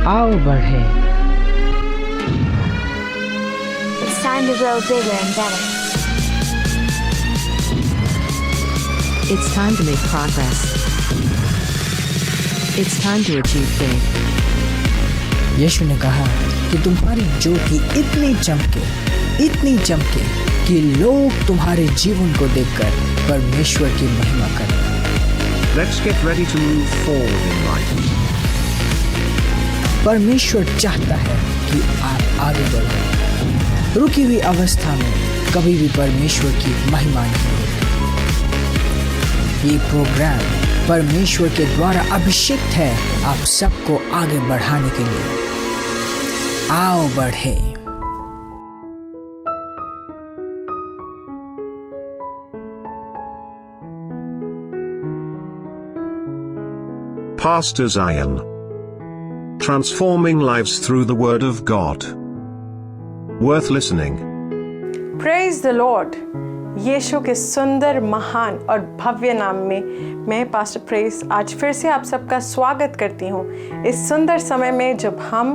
आओ बढ़े। It's time to grow bigger and better. It's time to make progress. It's time to achieve big. यीशु ने कहा कि तुम्हारी ज्योति इतनी चमके कि लोग तुम्हारे जीवन को देखकर परमेश्वर की महिमा करें। Let's get ready to move forward in life. परमेश्वर चाहता है कि आप आगे बढ़ो। रुकी हुई अवस्था में कभी भी परमेश्वर की महिमा नहीं होती। ये प्रोग्राम परमेश्वर के द्वारा अभिषेक है आप सबको आगे बढ़ाने के लिए। आओ बढ़े। Pastor Zion. Transforming lives through the Word of God. Worth listening. Praise the lord. यीशु के सुंदर, महान और भव्य नाम में मैं पास्टर प्रेस आज फिर से आप सबका स्वागत करती हूँ इस सुंदर समय में जब हम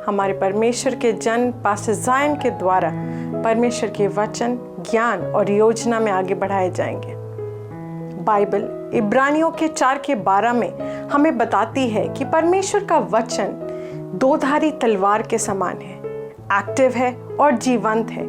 हमारे परमेश्वर के जन पास्टर जायन के द्वारा परमेश्वर के वचन, ज्ञान और योजना में आगे बढ़ाए जाएंगे। बाइबल इब्रानियों के 4:12 में हमें बताती है कि परमेश्वर का वचन दोधारी तलवार के समान है, एक्टिव है और जीवंत है।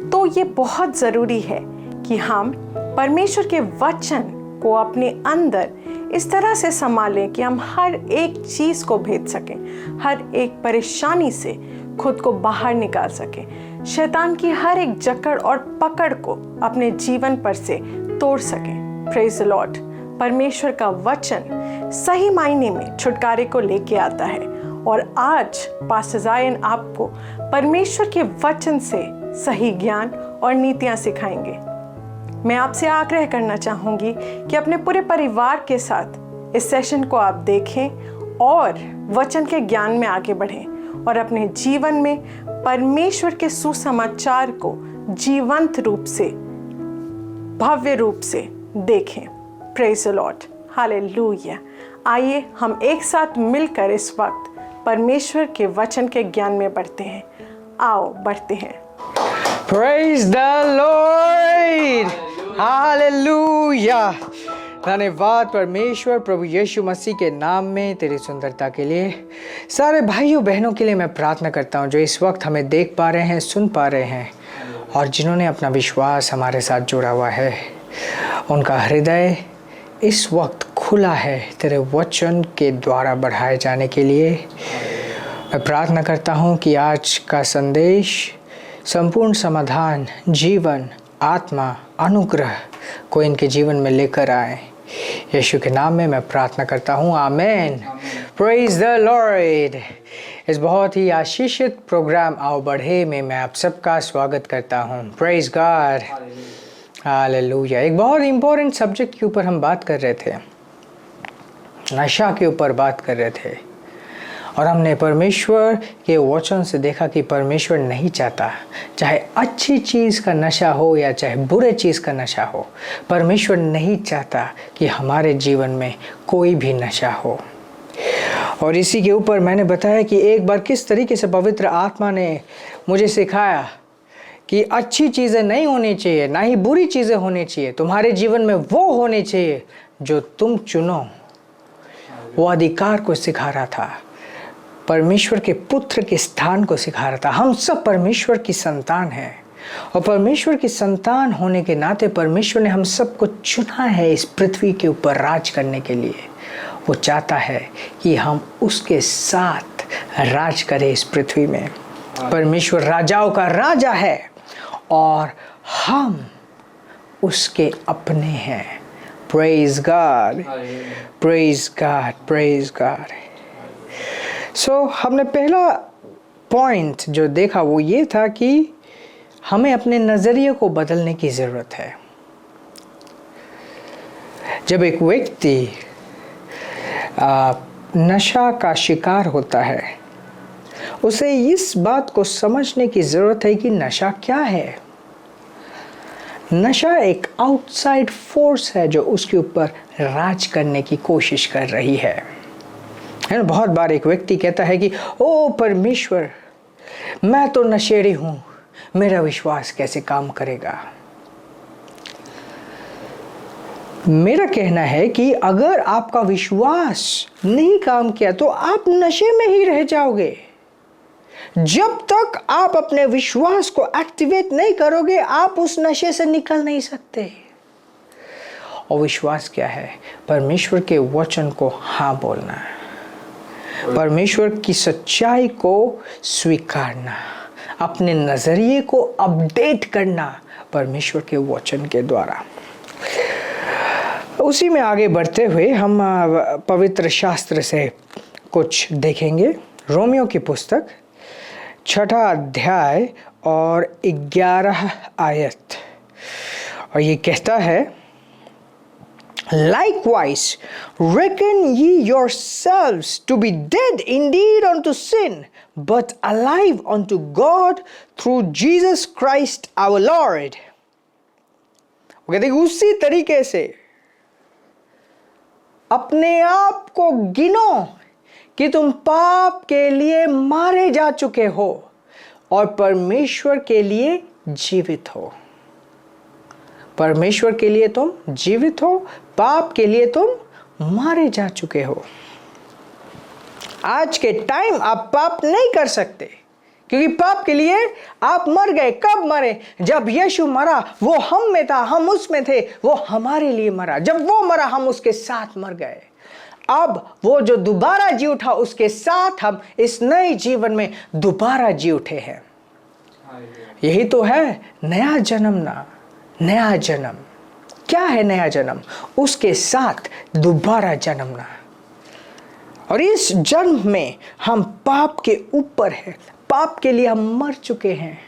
तो ये बहुत ज़रूरी है कि हम परमेश्वर के वचन को अपने अंदर इस तरह से संभालें कि हम हर एक चीज़ को भेद सकें, हर एक परेशानी से खुद को बाहर निकाल सकें, शैतान की हर एक जकड़ और पकड़ को अपने जीवन पर से तोड़ सकें। Praise the Lord. परमेश्वर का वचन सही मायने में छुटकारे को लेके आता है और आज पास्टर जायन आपको परमेश्वर के वचन से सही ज्ञान और नीतियाँ सिखाएंगे। मैं आपसे आग्रह करना चाहूँगी कि अपने पूरे परिवार के साथ इस सेशन को आप देखें और वचन के ज्ञान में आगे बढ़ें और अपने जीवन में परमेश्वर के सुसमाचार को जीवंत रूप से, भव्य रूप से देखें। Praise the Lord, hallelujah. आइए हम एक साथ मिलकर इस वक्त परमेश्वर के वचन के ज्ञान में बढ़ते हैं। आओ बढ़ते हैं। Praise the Lord! हालेलुया। धन्यवाद परमेश्वर प्रभु यीशु मसीह के नाम में तेरी सुंदरता के लिए। सारे भाइयों बहनों के लिए मैं प्रार्थना करता हूँ जो इस वक्त हमें देख पा रहे हैं, सुन पा रहे हैं और जिन्होंने अपना विश्वास हमारे साथ जुड़ा हुआ है, उनका हृदय इस वक्त खुला है तेरे वचन के द्वारा बढ़ाए जाने के लिए। मैं प्रार्थना करता हूँ कि आज का संदेश संपूर्ण समाधान, जीवन, आत्मा, अनुग्रह को इनके जीवन में लेकर आए। यीशु के नाम में मैं प्रार्थना करता हूँ, आमीन। Praise the Lord. इस बहुत ही आशीषित प्रोग्राम आओ बढ़े में मैं आप सबका स्वागत करता हूँ। Praise God, hallelujah. एक बहुत इम्पोर्टेंट सब्जेक्ट के ऊपर हम बात कर रहे थे, नशा के ऊपर बात कर रहे थे और हमने परमेश्वर के वचन से देखा कि परमेश्वर नहीं चाहता, चाहे अच्छी चीज़ का नशा हो या चाहे बुरे चीज़ का नशा हो, परमेश्वर नहीं चाहता कि हमारे जीवन में कोई भी नशा हो। और इसी के ऊपर मैंने बताया कि एक बार किस तरीके से पवित्र आत्मा ने मुझे सिखाया कि अच्छी चीज़ें नहीं होनी चाहिए, ना ही बुरी चीज़ें होनी चाहिए। तुम्हारे जीवन में वो होने चाहिए जो तुम चुनो। वो अधिकार को सिखा रहा था, परमेश्वर के पुत्र के स्थान को सिखा रहा था। हम सब परमेश्वर की संतान हैं और परमेश्वर की संतान होने के नाते परमेश्वर ने हम सबको चुना है इस पृथ्वी के ऊपर राज करने के लिए। वो चाहता है कि हम उसके साथ राज करें इस पृथ्वी में। परमेश्वर राजाओं का राजा है और हम उसके अपने हैं। Praise God, praise God, praise God. So हमने पहला पॉइंट जो देखा वो ये था कि हमें अपने नज़रिए को बदलने की ज़रूरत है। जब एक व्यक्ति नशा का शिकार होता है, उसे इस बात को समझने की ज़रूरत है कि नशा क्या है। नशा एक आउटसाइड फोर्स है जो उसके ऊपर राज करने की कोशिश कर रही है है ना। बहुत बार एक व्यक्ति कहता है कि ओ परमेश्वर, मैं तो नशेड़ी हूं, मेरा विश्वास कैसे काम करेगा। मेरा कहना है कि अगर आपका विश्वास नहीं काम किया तो आप नशे में ही रह जाओगे। जब तक आप अपने विश्वास को एक्टिवेट नहीं करोगे, आप उस नशे से निकल नहीं सकते। और विश्वास क्या है? परमेश्वर के वचन को हाँ बोलना, परमेश्वर की सच्चाई को स्वीकारना, अपने नजरिए को अपडेट करना परमेश्वर के वचन के द्वारा। उसी में आगे बढ़ते हुए हम पवित्र शास्त्र से कुछ देखेंगे। रोमियो की पुस्तक 6 अध्याय और 11 आयत, और ये कहता है, Likewise, reckon ye yourselves to be dead indeed unto sin, but alive unto God through Jesus Christ our Lord. वो कहते हैं उसी तरीके से अपने आप को गिनो कि तुम पाप के लिए मारे जा चुके हो और परमेश्वर के लिए जीवित हो। परमेश्वर के लिए तुम जीवित हो, पाप के लिए तुम मारे जा चुके हो। आज के टाइम आप पाप नहीं कर सकते, क्योंकि पाप के लिए आप मर गए। कब मरे? जब यीशु मरा, वो हम में था, हम उसमें थे, वो हमारे लिए मरा। जब वो मरा, हम उसके साथ मर गए। अब वो जो दोबारा जी उठा, उसके साथ हम इस नए जीवन में दोबारा जी उठे हैं। यही तो है नया जन्म ना। नया जन्म क्या है? नया जन्म उसके साथ दोबारा जन्मना। और इस जन्म में हम पाप के ऊपर हैं, पाप के लिए हम मर चुके हैं,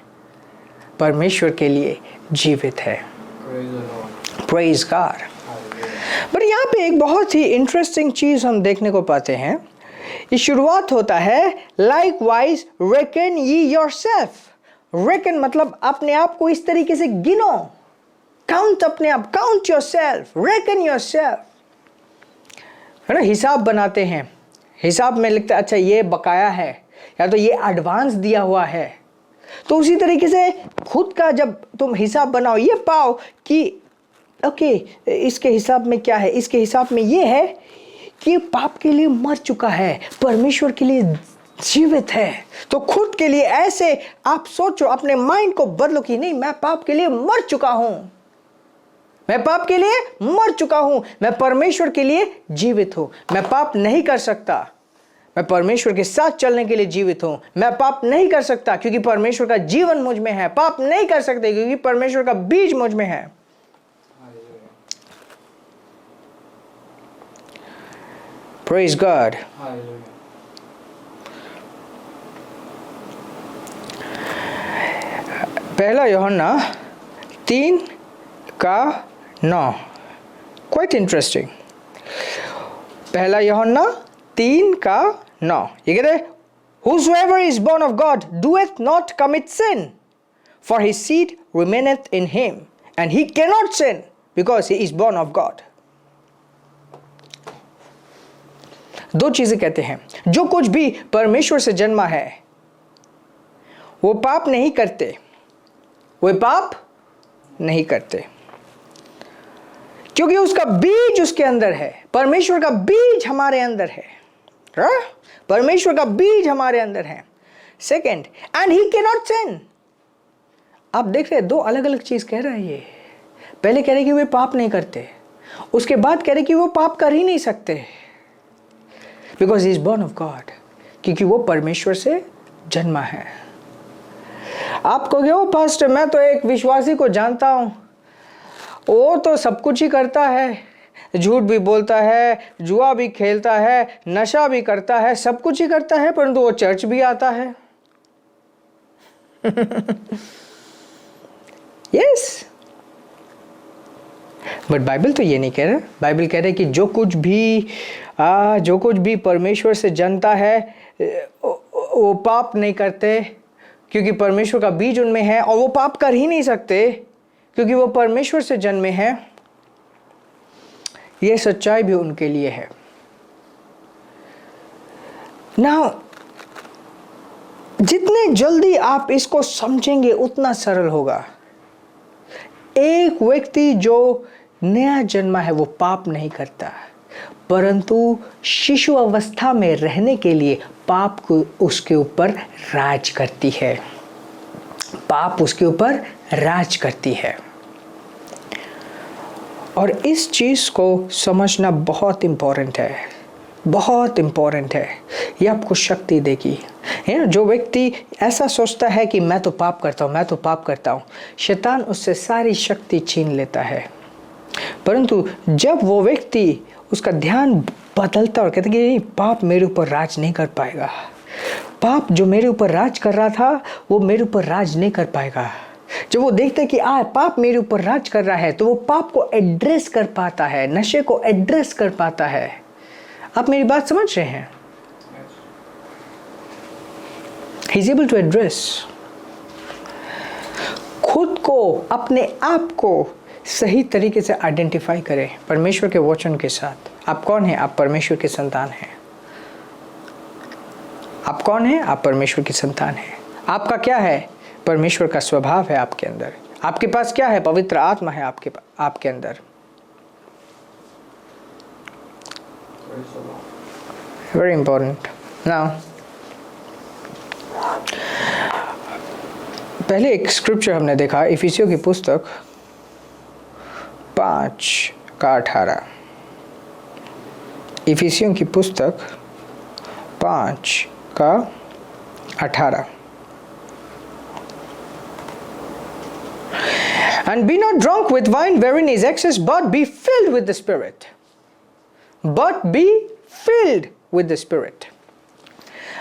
परमेश्वर के लिए जीवित है। Praise God. पर यहाँ पे एक बहुत ही इंटरेस्टिंग चीज हम देखने को पाते हैं। ये शुरुआत होता है likewise reckon ye yourself। Reckon मतलब अपने आप को इस तरीके से गिनो, काउंट अपने आप, काउंट योरसेल्फ, रेकन योरसेल्फ, है ना। हिसाब बनाते हैं, हिसाब में लिखते अच्छा ये बकाया है या तो ये एडवांस दिया हुआ है। तो उसी तरीके से खुद का जब तुम हिसाब बनाओ, ये पाओ कि ओके इसके हिसाब में क्या है, इसके हिसाब में ये है कि पाप के लिए मर चुका है, परमेश्वर के लिए जीवित है। तो खुद के लिए ऐसे आप सोचो, अपने माइंड को बदलो कि नहीं, मैं पाप के लिए मर चुका हूं, मैं पाप के लिए मर चुका हूं, मैं परमेश्वर के लिए जीवित हूं। मैं पाप नहीं कर सकता, मैं परमेश्वर के साथ चलने के लिए जीवित हूं। मैं पाप नहीं कर सकता क्योंकि परमेश्वर का जीवन मुझ में है। पाप नहीं कर सकते क्योंकि परमेश्वर का बीज मुझ में है। Praise God. पहला यूहन्ना 3:9 क्वाइट इंटरेस्टिंग। पहला यूहन्ना 3:9 ये कहते हैं, Whosoever is born of God doeth not commit sin, for his seed remaineth in him, and he cannot sin because he is born of God. दो चीजें कहते हैं, जो कुछ भी परमेश्वर से जन्मा है वो पाप नहीं करते, वो पाप नहीं करते क्योंकि उसका बीज उसके अंदर है। परमेश्वर का बीज हमारे अंदर है, परमेश्वर का बीज हमारे अंदर है। Second, and he can not sin. आप देख रहे हैं, दो अलग अलग चीज कह रहा है ये। पहले कह रहे कि वे पाप नहीं करते, उसके बाद कह रहे कि वो पाप कर ही नहीं सकते because he is born of God, क्योंकि वो परमेश्वर से जन्मा है। आप कहोगे ओ पास्टर, मैं तो एक विश्वासी को जानता हूं, वो तो सब कुछ ही करता है, झूठ भी बोलता है, जुआ भी खेलता है, नशा भी करता है, सब कुछ ही करता है, परंतु वो चर्च भी आता है। यस, बट बाइबल तो ये नहीं कह रहा। बाइबल कह रहे कि जो कुछ भी परमेश्वर से जनता है वो पाप नहीं करते क्योंकि परमेश्वर का बीज उनमें है, और वो पाप कर ही नहीं सकते क्योंकि वो परमेश्वर से जन्मे हैं। ये सच्चाई भी उनके लिए है। नाउ जितने जल्दी आप इसको समझेंगे उतना सरल होगा। एक व्यक्ति जो नया जन्मा है वो पाप नहीं करता, परंतु शिशु अवस्था में रहने के लिए पाप को उसके ऊपर राज करती है। पाप उसके ऊपर राज करती है, और इस चीज को समझना बहुत इंपॉर्टेंट है, बहुत इंपॉर्टेंट है। ये आपको शक्ति देगी। जो व्यक्ति ऐसा सोचता है कि मैं तो पाप करता हूँ, मैं तो पाप करता हूँ, शैतान उससे सारी शक्ति छीन लेता है। परंतु जब वो व्यक्ति उसका ध्यान बदलता और कहता है कि नहीं, पाप मेरे ऊपर राज नहीं कर पाएगा, पाप जो मेरे ऊपर राज कर रहा था वो मेरे ऊपर राज नहीं कर पाएगा। जब वो देखता है कि पाप मेरे ऊपर राज कर रहा है, तो वो पाप को एड्रेस कर पाता है, नशे को एड्रेस कर पाता है। आप मेरी बात समझ रहे हैं? He is able to address। खुद को, अपने आप को सही तरीके से आइडेंटिफाई करें परमेश्वर के वचन के साथ। आप कौन हैं? आप परमेश्वर के संतान हैं। आप कौन हैं? आप परमेश्वर की संतान हैं। आपका क्या है? परमेश्वर का स्वभाव है आपके अंदर। आपके पास क्या है? पवित्र आत्मा है आपके अंदर। Very important. नाउ पहले एक स्क्रिप्चर हमने देखा, इफिसियों की पुस्तक 5:18। इफिसियों की पुस्तक 5:18। And be not drunk with wine wherein is excess, but be filled with the Spirit. But be filled with the Spirit.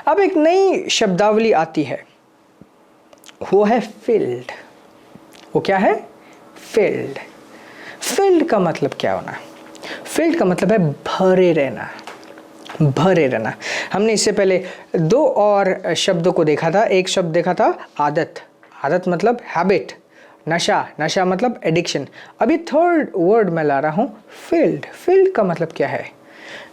अब एक नई शब्दावली आती है, वो है filled। वो क्या है? filled। filled का मतलब क्या होना? filled का मतलब है भरे रहना, भरे रहना। हमने इससे पहले दो और शब्दों को देखा था। एक शब्द देखा था आदत, आदत मतलब हैबिट, नशा, नशा मतलब एडिक्शन। अभी थर्ड वर्ड मैं ला रहा हूँ filled। filled का मतलब क्या है?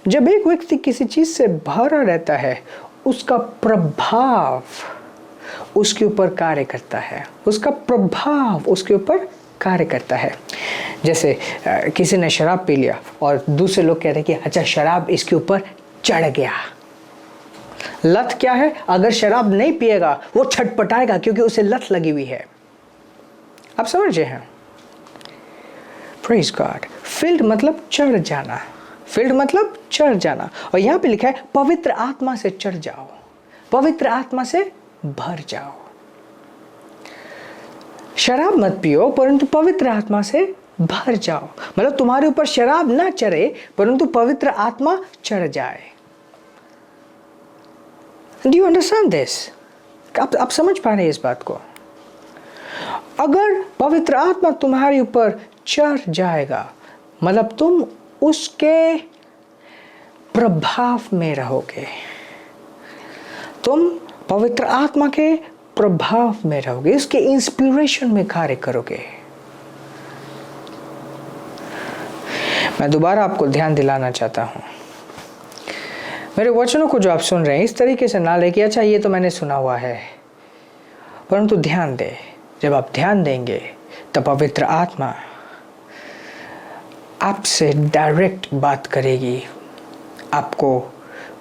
जब एक व्यक्ति किसी चीज से भरा रहता है, उसका प्रभाव उसके ऊपर कार्य करता है, उसका प्रभाव उसके ऊपर कार्य करता है। जैसे किसी ने शराब पी लिया और दूसरे लोग कहते हैं कि अच्छा शराब इसके ऊपर चढ़ गया। लत क्या है? अगर शराब नहीं पिएगा वो छटपटाएगा क्योंकि उसे लत लगी हुई है। आप समझ रहे हैं? Praise God. फिल्ड मतलब चढ़ जाना, फिल्ड मतलब चढ़ जाना। और यहाँ पे लिखा है पवित्र आत्मा से चढ़ जाओ, पवित्र आत्मा से भर जाओ। शराब मत पियो परंतु पवित्र आत्मा से भर जाओ। मतलब तुम्हारे ऊपर शराब ना चढ़े परंतु पवित्र आत्मा चढ़ जाए। Do you understand this? आप समझ पा रहे हैं इस बात को? अगर पवित्र आत्मा तुम्हारे ऊपर चढ़ जाएगा मतलब तुम उसके प्रभाव में रहोगे, तुम पवित्र आत्मा के प्रभाव में रहोगे, इसके इंस्पिरेशन में कार्य करोगे। मैं दोबारा आपको ध्यान दिलाना चाहता हूं, मेरे वचनों को जो आप सुन रहे हैं इस तरीके से ना ले कि अच्छा ये तो मैंने सुना हुआ है, परंतु ध्यान दे। जब आप ध्यान देंगे तब पवित्र आत्मा आपसे डायरेक्ट बात करेगी, आपको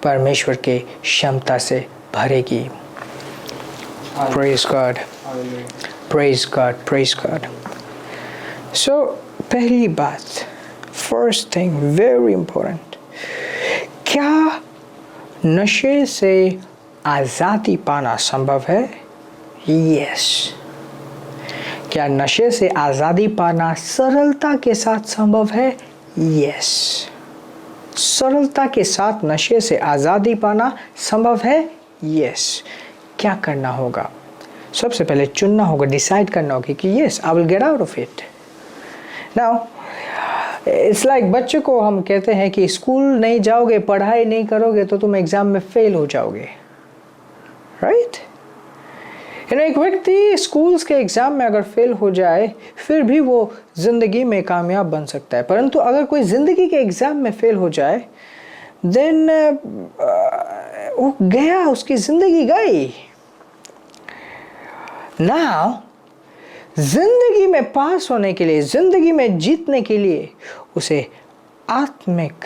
परमेश्वर के क्षमता से भरेगी। Praise God, praise God, praise God. So पहली बात, first thing, very important, क्या नशे से आज़ादी पाना संभव है? Yes. क्या नशे से आज़ादी पाना सरलता के साथ संभव है? Yes. सरलता के साथ नशे से आज़ादी पाना संभव है? Yes. क्या करना होगा? सबसे पहले चुनना होगा, डिसाइड करना होगा कि yes, I will get out of it. Now, it's like बच्चे को हम कहते हैं कि स्कूल नहीं जाओगे, पढ़ाई नहीं करोगे तो तुम एग्जाम में फेल हो जाओगे, राइट? एक व्यक्ति स्कूल्स के एग्जाम में अगर फेल हो जाए फिर भी वो जिंदगी में कामयाब बन सकता है, परंतु अगर कोई जिंदगी के एग्जाम में फेल हो जाए देन वो गया, उसकी जिंदगी गई। नाउ जिंदगी में पास होने के लिए, जिंदगी में जीतने के लिए उसे आत्मिक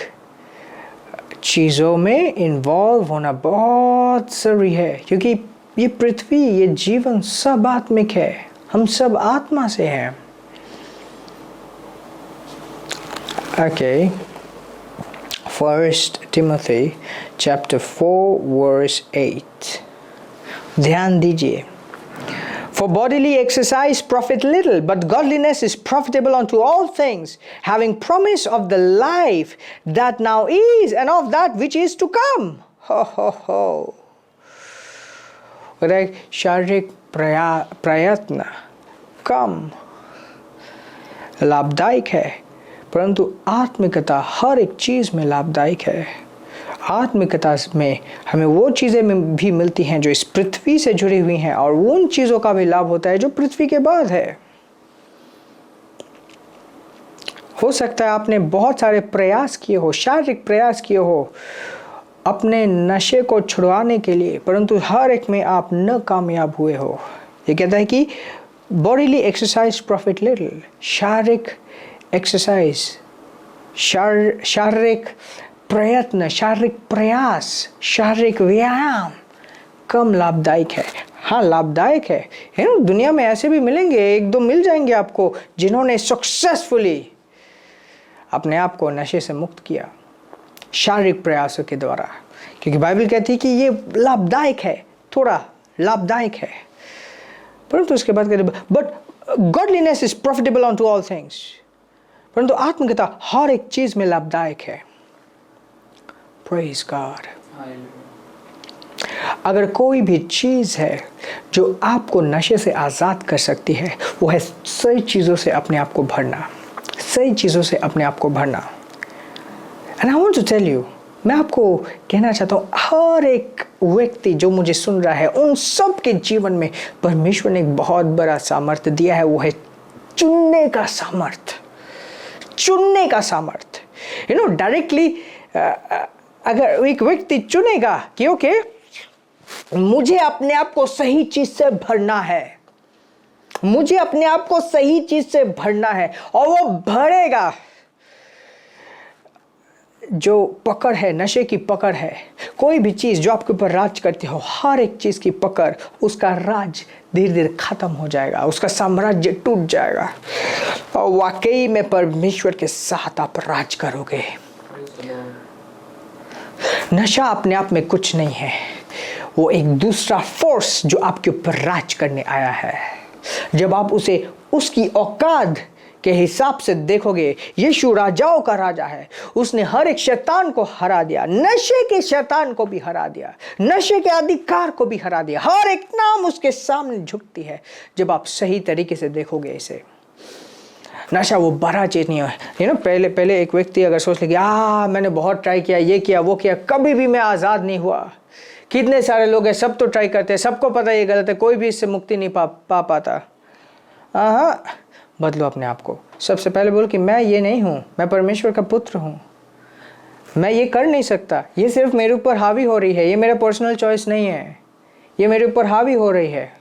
चीज़ों में इन्वॉल्व होना बहुत ज़रूरी है, क्योंकि ये पृथ्वी, ये जीवन सब आत्मिक है, हम सब आत्मा से हैं। Okay, 1 Timothy chapter 4 verse 8, ध्यान दीजिए। For bodily exercise profit little, but godliness is profitable unto all things, having promise of the life that now is and of that which is to come. Ho ho ho. शारीरिक प्रयत्न कम लाभदायक है, परंतु आत्मिकता हर एक चीज़ में लाभदायक है। आत्मिकता में हमें वो चीज़ें भी मिलती हैं जो इस पृथ्वी से जुड़ी हुई हैं, और उन चीज़ों का भी लाभ होता है जो पृथ्वी के बाद है। हो सकता है आपने बहुत सारे प्रयास किए हो, शारीरिक प्रयास किए हो अपने नशे को छुड़वाने के लिए, परंतु हर एक में आप न कामयाब हुए हो। ये कहता है कि बॉडीली एक्सरसाइज प्रॉफिट लिटिल, शारीरिक एक्सरसाइज, शारीरिक प्रयत्न, शारीरिक प्रयास, शारीरिक व्यायाम कम लाभदायक है। हाँ, लाभदायक है ना। दुनिया में ऐसे भी मिलेंगे, एक दो मिल जाएंगे आपको जिन्होंने सक्सेसफुली अपने आप को नशे से मुक्त किया शारीरिक प्रयासों के द्वारा, क्योंकि बाइबल कहती है कि ये लाभदायक है, थोड़ा लाभदायक है। परंतु उसके बाद कहते but godliness is profitable on to all things, परंतु आत्मिकता हर एक चीज में लाभदायक है। Praise God. अगर कोई भी चीज है जो आपको नशे से आजाद कर सकती है, वो है सही चीजों से अपने आप को भरना, सही चीजों से अपने आप को भरना। And I want to tell you, मैं आपको कहना चाहता हूँ, हर एक व्यक्ति जो मुझे सुन रहा है, उन सब के जीवन में परमेश्वर ने एक बहुत बड़ा सामर्थ्य दिया है, वो है चुनने का सामर्थ्य। चुनने का सामर्थ्य, यू नो, डायरेक्टली अगर एक व्यक्ति चुनेगा कि ओके मुझे अपने आप को सही चीज से भरना है, मुझे अपने आप को सही चीज से भरना है, और वो भरेगा। जो पकड़ है, नशे की पकड़ है, कोई भी चीज़ जो आपके ऊपर राज करती हो, हर एक चीज़ की पकड़, उसका राज धीरे धीरे खत्म हो जाएगा, उसका साम्राज्य टूट जाएगा, और वाकई में परमेश्वर के साथ आप राज करोगे। नशा अपने आप में कुछ नहीं है, वो एक दूसरा फोर्स जो आपके ऊपर राज करने आया है। जब आप उसे उसकी औकात के हिसाब से देखोगे, यीशु राजाओं का राजा है, उसने हर एक शैतान को हरा दिया, नशे के शैतान को भी हरा दिया, नशे के अधिकार को भी हरा दिया। हर एक नाम उसके सामने झुकती है जब आप सही तरीके से देखोगे इसे। नशा वो बड़ा चीज नहीं है, यू नो। पहले एक व्यक्ति अगर सोच ले कि मैंने बहुत ट्राई किया, ये किया वो किया, कभी भी मैं आज़ाद नहीं हुआ। कितने सारे लोग हैं, सब तो ट्राई करते हैं, सबको पता ये गलत है, कोई भी इससे मुक्ति नहीं पा पाता। हाँ, बदलो अपने आप को। सबसे पहले बोल कि मैं ये नहीं हूँ, मैं परमेश्वर का पुत्र हूँ, मैं ये कर नहीं सकता, ये सिर्फ मेरे ऊपर हावी हो रही है, ये मेरा पर्सनल चॉइस नहीं है, ये मेरे ऊपर हावी हो रही है।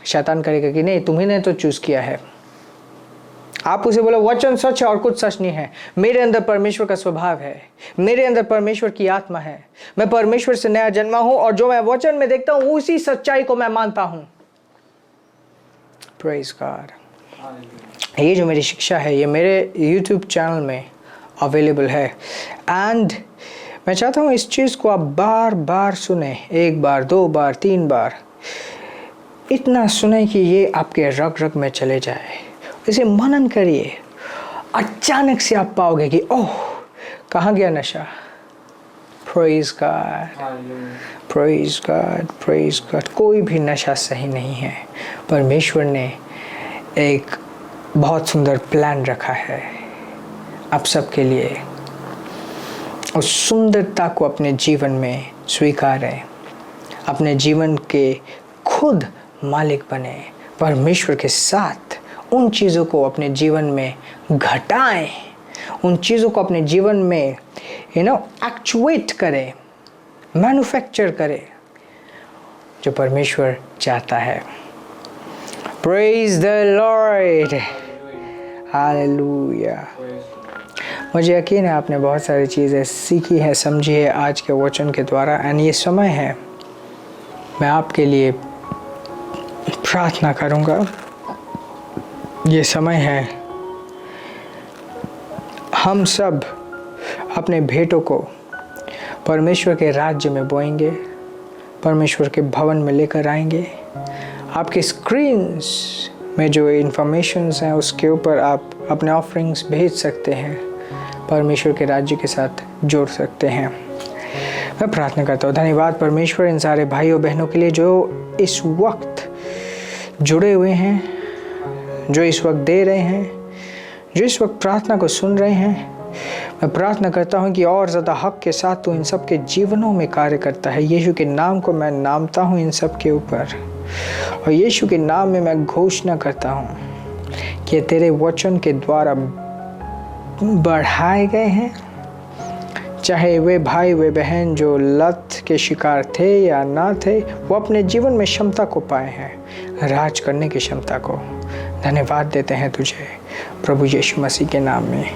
शैतान करेगा कि नहीं, तुम्ही ने तो चूज किया है। आप उसे बोलो वचन सच है और कुछ सच नहीं है, मेरे अंदर परमेश्वर का स्वभाव है, मेरे अंदर परमेश्वर की आत्मा है, मैं परमेश्वर से नया जन्मा हूँ, और जो मैं वचन में देखता हूँ उसी सच्चाई को मैं मानता हूँ। Praise God. ये जो मेरी शिक्षा है, ये मेरे YouTube चैनल में अवेलेबल है, एंड मैं चाहता हूँ इस चीज़ को आप बार बार सुने, एक बार, दो बार, तीन बार, इतना सुने कि ये आपके रग रग में चले जाए। इसे मनन करिए, अचानक से आप पाओगे कि ओह कहाँ गया नशा। Praise God, praise God, praise God. कोई भी नशा सही नहीं है। परमेश्वर ने एक बहुत सुंदर प्लान रखा है आप सबके लिए। उस सुंदरता को अपने जीवन में स्वीकारें, अपने जीवन के खुद मालिक बने, परमेश्वर के साथ उन चीज़ों को अपने जीवन में घटाएं, उन चीज़ों को अपने जीवन में एक्चुएट करें, मैन्युफैक्चर करें जो परमेश्वर चाहता है। Praise the Lord, hallelujah. मुझे यकीन है आपने बहुत सारी चीज़ें सीखी है, समझी है आज के वचन के द्वारा। एंड ये समय है, मैं आपके लिए प्रार्थना करूँगा। ये समय है, हम सब अपने भेंटों को परमेश्वर के राज्य में बोएंगे, परमेश्वर के भवन में लेकर आएंगे। आपके स्क्रीन्स में जो इन्फॉर्मेशंस हैं उसके ऊपर आप अपने ऑफरिंग्स भेज सकते हैं, परमेश्वर के राज्य के साथ जोड़ सकते हैं। मैं प्रार्थना करता हूँ, धन्यवाद परमेश्वर इन सारे भाइयों बहनों के लिए जो इस वक्त जुड़े हुए हैं, जो इस वक्त दे रहे हैं, जो इस वक्त प्रार्थना को सुन रहे हैं। मैं प्रार्थना करता हूँ कि और ज़्यादा हक के साथ तो इन सब के जीवनों में कार्य करता है। यीशु के नाम को मैं नामता हूँ इन सब के ऊपर, और यीशु के नाम में मैं घोषणा करता हूँ कि तेरे वचन के द्वारा बढ़ाए गए हैं। चाहे वे भाई वे बहन जो लत के शिकार थे या ना थे, वो अपने जीवन में क्षमता को पाए हैं, राज करने की क्षमता को। धन्यवाद देते हैं तुझे प्रभु यीशु मसीह के नाम में,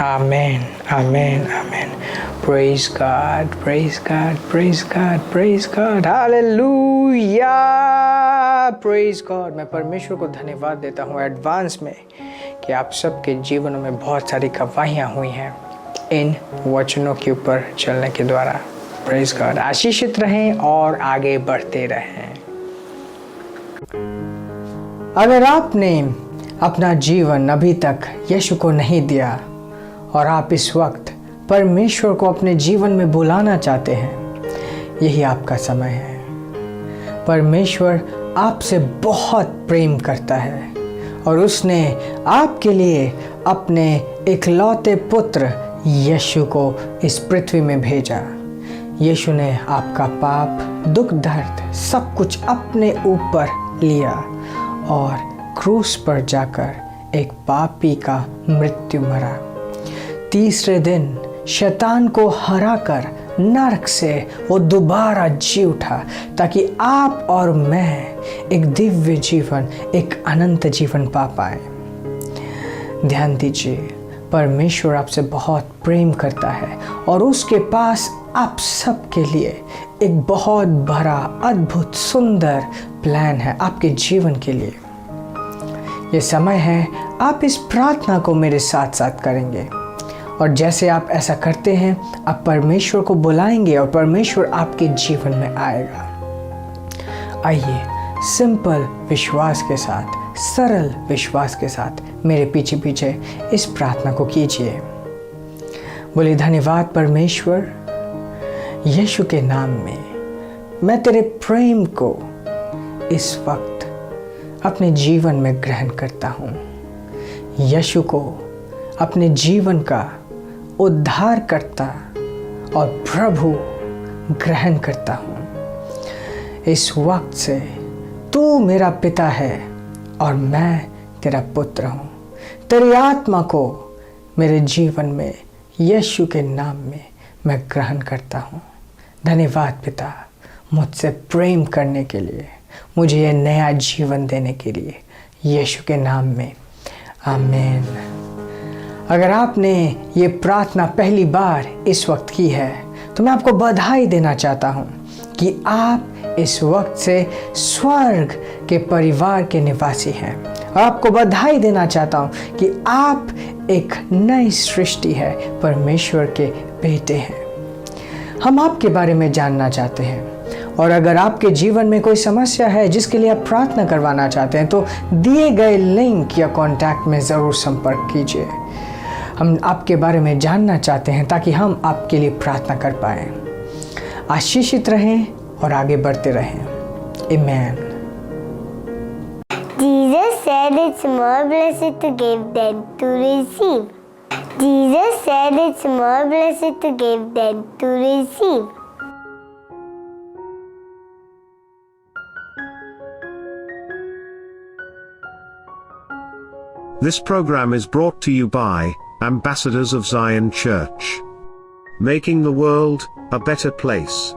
आमेन, आमेन, आमेन। Praise God, praise God, praise God, praise God, हालेलुया, प्रेज गॉड। मैं परमेश्वर को धन्यवाद देता हूँ एडवांस में कि आप सबके जीवनों में बहुत सारी गवाहियाँ हुई हैं इन वचनों के ऊपर चलने के द्वारा। Praise God. आशीषित रहें और आगे बढ़ते रहें। अगर आपने अपना जीवन अभी तक यीशु को नहीं दिया और आप इस वक्त परमेश्वर को अपने जीवन में बुलाना चाहते हैं, यही आपका समय है। परमेश्वर आपसे बहुत प्रेम करता है और उसने आपके लिए अपने इकलौते पुत्र यीशु को इस पृथ्वी में भेजा। यीशु ने आपका पाप, दुख, दर्द सब कुछ अपने ऊपर लिया और क्रूस पर जाकर एक पापी का मृत्यु मरा। तीसरे दिन शैतान को हराकर नरक से वो दोबारा जी उठा ताकि आप और मैं एक दिव्य जीवन, एक अनंत जीवन पा पाए। ध्यान दीजिए, परमेश्वर आपसे बहुत प्रेम करता है और उसके पास आप सबके लिए एक बहुत बड़ा, अद्भुत, सुंदर प्लान है आपके जीवन के लिए। ये समय है, आप इस प्रार्थना को मेरे साथ साथ करेंगे और जैसे आप ऐसा करते हैं, आप परमेश्वर को बुलाएंगे और परमेश्वर आपके जीवन में आएगा। आइए सिंपल विश्वास के साथ, सरल विश्वास के साथ मेरे पीछे पीछे इस प्रार्थना को कीजिए। बोलिए, धन्यवाद परमेश्वर, यीशु के नाम में मैं तेरे प्रेम को इस वक्त अपने जीवन में ग्रहण करता हूँ। यीशु को अपने जीवन का उद्धारकर्ता और प्रभु ग्रहण करता हूँ। इस वक्त से तू मेरा पिता है और मैं तेरा पुत्र हूँ। तेरी आत्मा को मेरे जीवन में यीशु के नाम में मैं ग्रहण करता हूँ। धन्यवाद पिता, मुझसे प्रेम करने के लिए, मुझे यह नया जीवन देने के लिए, यीशु के नाम में, आमीन। अगर आपने ये प्रार्थना पहली बार इस वक्त की है तो मैं आपको बधाई देना चाहता हूँ कि आप इस वक्त से स्वर्ग के परिवार के निवासी हैं। और आपको बधाई देना चाहता हूँ कि आप एक नई सृष्टि है, परमेश्वर के बेटे हैं। हम आपके बारे में जानना चाहते हैं और अगर आपके जीवन में कोई समस्या है जिसके लिए आप प्रार्थना करवाना चाहते हैं तो दिए गए लिंक या कॉन्टैक्ट में ज़रूर संपर्क कीजिए। हम आपके बारे में जानना चाहते हैं ताकि हम आपके लिए प्रार्थना कर पाएँ। आशीषित रहें और आगे बढ़ते रहें। आमीन। Jesus said it's more blessed to give than to receive. Jesus said it's more blessed to give than to receive. This program is brought to you by Ambassadors of Zion Church, making the world a better place.